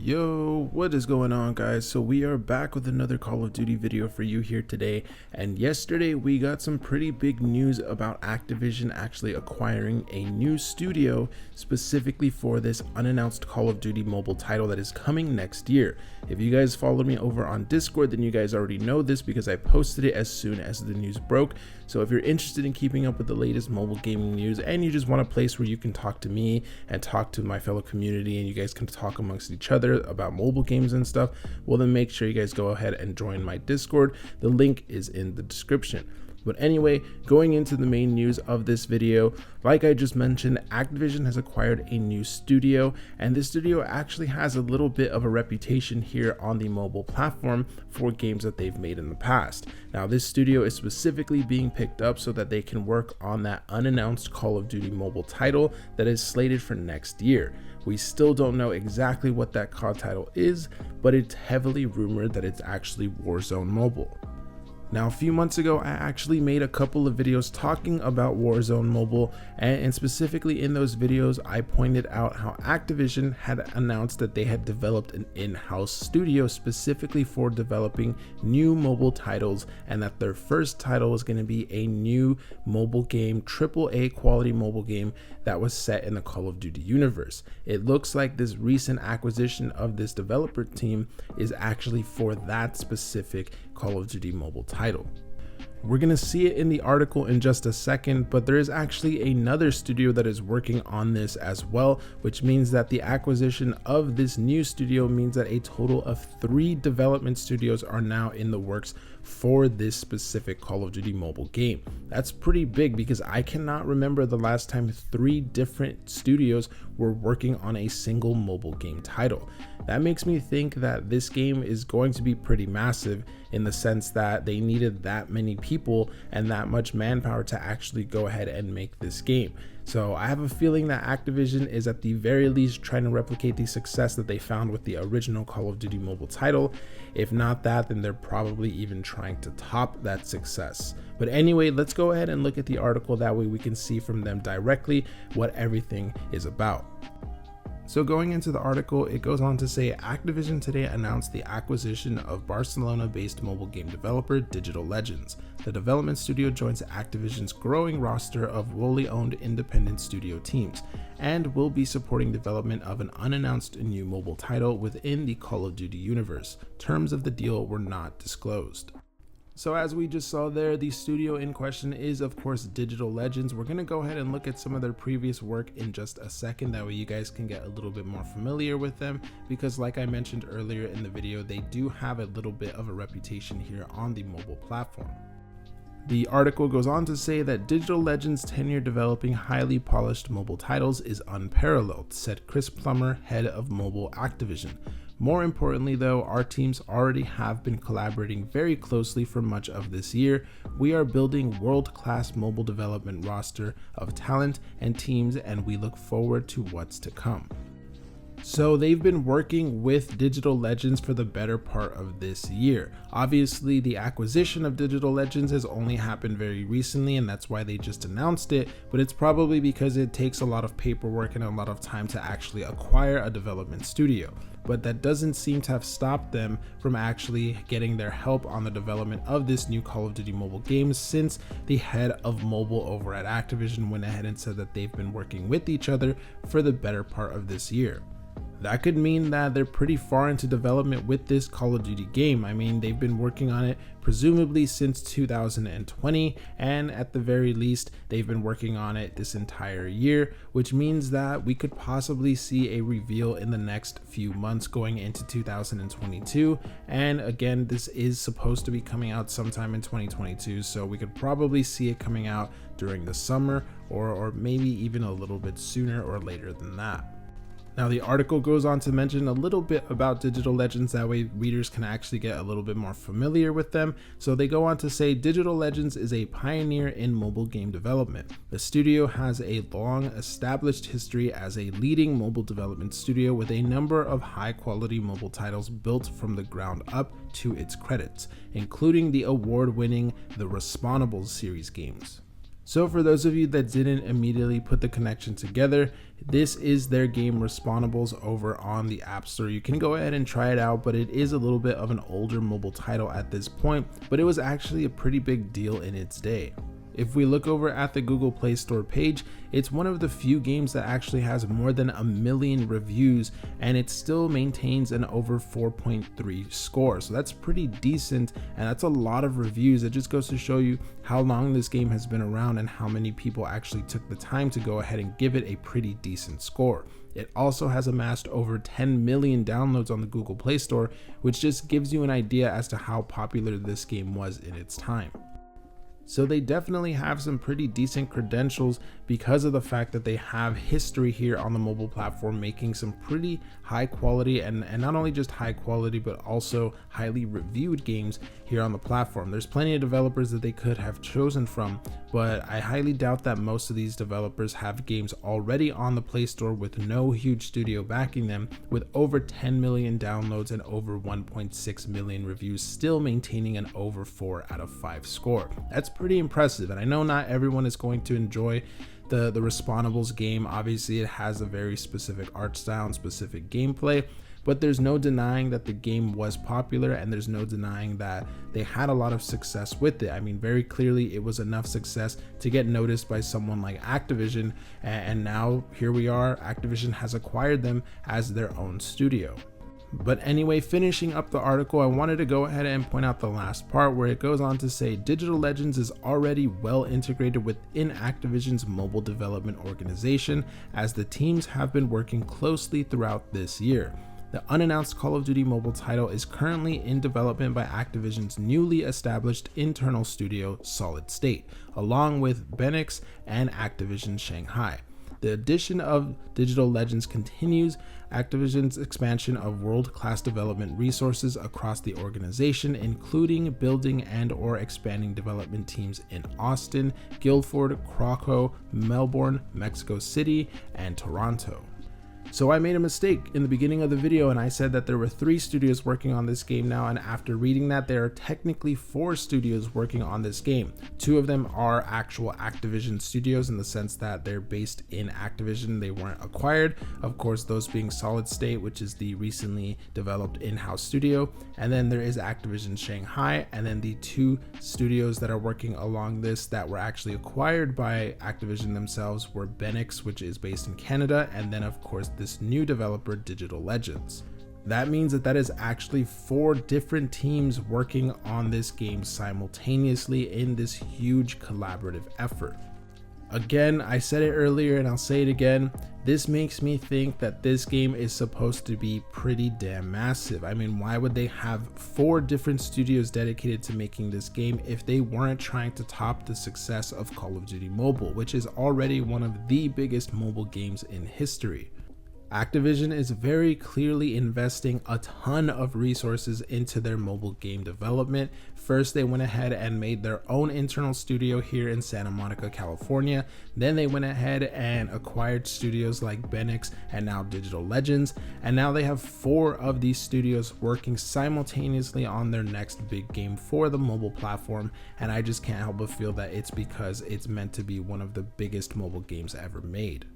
Yo, what is going on, guys? So we are back with another Call of Duty video for you here today, and yesterday we got some pretty big news about Activision actually acquiring a new studio specifically for this unannounced Call of Duty mobile title that is coming next year. If you guys follow me over on Discord, then you guys already know this because I posted it as soon as the news broke. So if you're interested in keeping up with the latest mobile gaming news and you just want a place where you can talk to me and talk to my fellow community and you guys can talk amongst each other about mobile games and stuff, well then make sure you guys go ahead and join my Discord. The link is in the description. But anyway, going into the main news of this video, like I just mentioned, Activision has acquired a new studio, and this studio actually has a little bit of a reputation here on the mobile platform for games that they've made in the past. Now, this studio is specifically being picked up so that they can work on that unannounced Call of Duty mobile title that is slated for next year. We still don't know exactly what that COD title is, but it's heavily rumored that it's actually Warzone Mobile. Now, a few months ago, I actually made a couple of videos talking about Warzone Mobile, and specifically in those videos, I pointed out how Activision had announced that they had developed an in-house studio specifically for developing new mobile titles, and that their first title was going to be a new mobile game, AAA quality mobile game that was set in the Call of Duty universe. It looks like this recent acquisition of this developer team is actually for that specific Call of Duty mobile title. We're going to see it in the article in just a second, but there is actually another studio that is working on this as well, which means that the acquisition of this new studio means that a total of 3 development studios are now in the works for this specific Call of Duty mobile game. That's pretty big because I cannot remember the last time 3 different studios were working on a single mobile game title. That makes me think that this game is going to be pretty massive in the sense that they needed that many people and that much manpower to actually go ahead and make this game. So I have a feeling that Activision is at the very least trying to replicate the success that they found with the original Call of Duty mobile title. If not that, then they're probably even trying to top that success. But anyway, let's go ahead and look at the article. That way we can see from them directly what everything is about. So going into the article, it goes on to say Activision today announced the acquisition of Barcelona-based mobile game developer Digital Legends. The development studio joins Activision's growing roster of wholly owned independent studio teams and will be supporting development of an unannounced new mobile title within the Call of Duty universe. Terms of the deal were not disclosed. So as we just saw there, the studio in question is of course Digital Legends. We're going to go ahead and look at some of their previous work in just a second. That way you guys can get a little bit more familiar with them, because like I mentioned earlier in the video, they do have a little bit of a reputation here on the mobile platform. The article goes on to say that Digital Legends' tenure developing highly polished mobile titles is unparalleled, said Chris Plummer, head of mobile Activision. More importantly though, our teams already have been collaborating very closely for much of this year. We are building world-class mobile development roster of talent and teams, and we look forward to what's to come. So they've been working with Digital Legends for the better part of this year. Obviously, the acquisition of Digital Legends has only happened very recently, and that's why they just announced it, but it's probably because it takes a lot of paperwork and a lot of time to actually acquire a development studio. But that doesn't seem to have stopped them from actually getting their help on the development of this new Call of Duty mobile game, since the head of mobile over at Activision went ahead and said that they've been working with each other for the better part of this year. That could mean that they're pretty far into development with this Call of Duty game. I mean, they've been working on it presumably since 2020, and at the very least, they've been working on it this entire year, which means that we could possibly see a reveal in the next few months going into 2022. And again, this is supposed to be coming out sometime in 2022, so we could probably see it coming out during the summer or maybe even a little bit sooner or later than that. Now, the article goes on to mention a little bit about Digital Legends, that way readers can actually get a little bit more familiar with them. So they go on to say Digital Legends is a pioneer in mobile game development. The studio has a long established history as a leading mobile development studio with a number of high quality mobile titles built from the ground up to its credits, including the award-winning The Respawnables series games. So for those of you that didn't immediately put the connection together, this is their game Respawnables over on the App Store. You can go ahead and try it out, but it is a little bit of an older mobile title at this point, but it was actually a pretty big deal in its day. If we look over at the Google Play Store page, it's one of the few games that actually has more than 1 million reviews, and it still maintains an over 4.3 score. So that's pretty decent, and that's a lot of reviews. It just goes to show you how long this game has been around and how many people actually took the time to go ahead and give it a pretty decent score. It also has amassed over 10 million downloads on the Google Play Store, which just gives you an idea as to how popular this game was in its time. So they definitely have some pretty decent credentials because of the fact that they have history here on the mobile platform, making some pretty high quality and not only just high quality, but also highly reviewed games here on the platform. There's plenty of developers that they could have chosen from, but I highly doubt that most of these developers have games already on the Play Store with no huge studio backing them, with over 10 million downloads and over 1.6 million reviews, still maintaining an over 4 out of 5 score. That's pretty impressive, and I know not everyone is going to enjoy the Respawnables game. Obviously it has a very specific art style and specific gameplay, but there's no denying that the game was popular, and there's no denying that they had a lot of success with it. I mean, very clearly it was enough success to get noticed by someone like Activision, and now here we are. Activision has acquired them as their own studio. But anyway, finishing up the article, I wanted to go ahead and point out the last part where it goes on to say Digital Legends is already well integrated within Activision's mobile development organization, as the teams have been working closely throughout this year. The unannounced Call of Duty mobile title is currently in development by Activision's newly established internal studio Solid State, along with Benix and Activision Shanghai. The addition of Digital Legends continues Activision's expansion of world-class development resources across the organization, including building and/or expanding development teams in Austin, Guildford, Krakow, Melbourne, Mexico City, and Toronto. So I made a mistake in the beginning of the video, and I said that there were 3 studios working on this game now, and after reading that, there are technically 4 studios working on this game. 2 of them are actual Activision studios in the sense that they're based in Activision, they weren't acquired. Of course, those being Solid State, which is the recently developed in-house studio, and then there is Activision Shanghai, and then the 2 studios that are working along this that were actually acquired by Activision themselves were Benix, which is based in Canada, and then of course this new developer, Digital Legends. That means that is actually 4 different teams working on this game simultaneously in this huge collaborative effort. Again, I said it earlier and I'll say it again, this makes me think that this game is supposed to be pretty damn massive. I mean, why would they have 4 different studios dedicated to making this game if they weren't trying to top the success of Call of Duty Mobile, which is already one of the biggest mobile games in history? Activision is very clearly investing a ton of resources into their mobile game development. First, they went ahead and made their own internal studio here in Santa Monica, California. Then they went ahead and acquired studios like Benix and now Digital Legends. And now they have 4 of these studios working simultaneously on their next big game for the mobile platform. And I just can't help but feel that it's because it's meant to be one of the biggest mobile games ever made.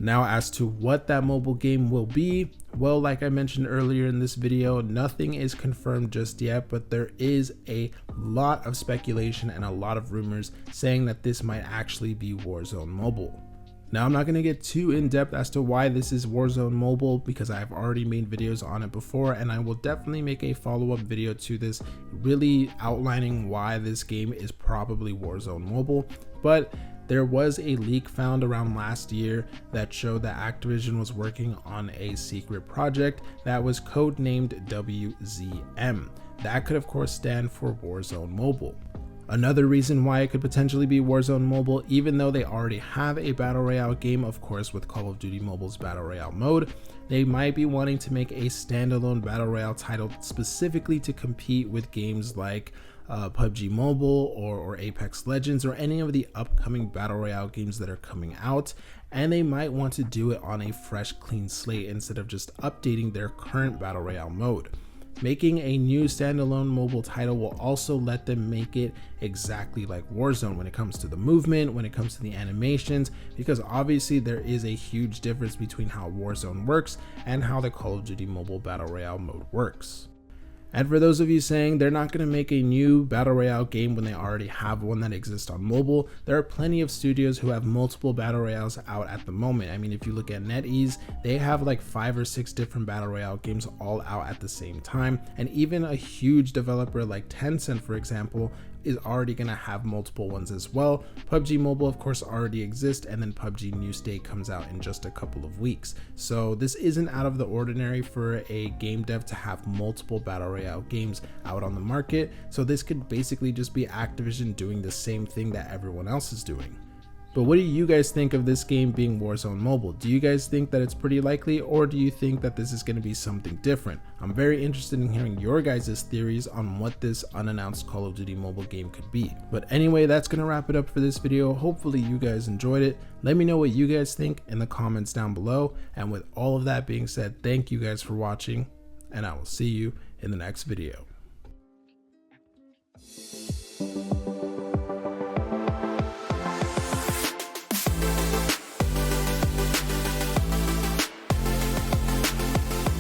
Now, as to what that mobile game will be, well, like I mentioned earlier in this video, nothing is confirmed just yet, but there is a lot of speculation and a lot of rumors saying that this might actually be Warzone Mobile. Now, I'm not going to get too in depth as to why this is Warzone Mobile because I've already made videos on it before, and I will definitely make a follow-up video to this really outlining why this game is probably Warzone Mobile. But there was a leak found around last year that showed that Activision was working on a secret project that was codenamed WZM. That could of course stand for Warzone Mobile. Another reason why it could potentially be Warzone Mobile, even though they already have a Battle Royale game, of course with Call of Duty Mobile's Battle Royale mode, they might be wanting to make a standalone Battle Royale title specifically to compete with games like PUBG Mobile or Apex Legends or any of the upcoming Battle Royale games that are coming out, and they might want to do it on a fresh, clean slate instead of just updating their current Battle Royale mode. Making a new standalone mobile title will also let them make it exactly like Warzone when it comes to the movement, when it comes to the animations, because obviously there is a huge difference between how Warzone works and how the Call of Duty Mobile Battle Royale mode works. And for those of you saying they're not going to make a new Battle Royale game when they already have one that exists on mobile, there are plenty of studios who have multiple Battle Royales out at the moment. I mean, if you look at NetEase, they have like 5 or 6 different Battle Royale games all out at the same time. And even a huge developer like Tencent, for example, is already going to have multiple ones as well. PUBG Mobile, of course, already exists, and then PUBG New State comes out in just a couple of weeks. So this isn't out of the ordinary for a game dev to have multiple Battle Royale games out on the market. So this could basically just be Activision doing the same thing that everyone else is doing. But what do you guys think of this game being Warzone Mobile? Do you guys think that it's pretty likely, or do you think that this is going to be something different? I'm very interested in hearing your guys' theories on what this unannounced Call of Duty mobile game could be. But anyway, that's going to wrap it up for this video. Hopefully you guys enjoyed it. Let me know what you guys think in the comments down below. And with all of that being said, thank you guys for watching, and I will see you in the next video.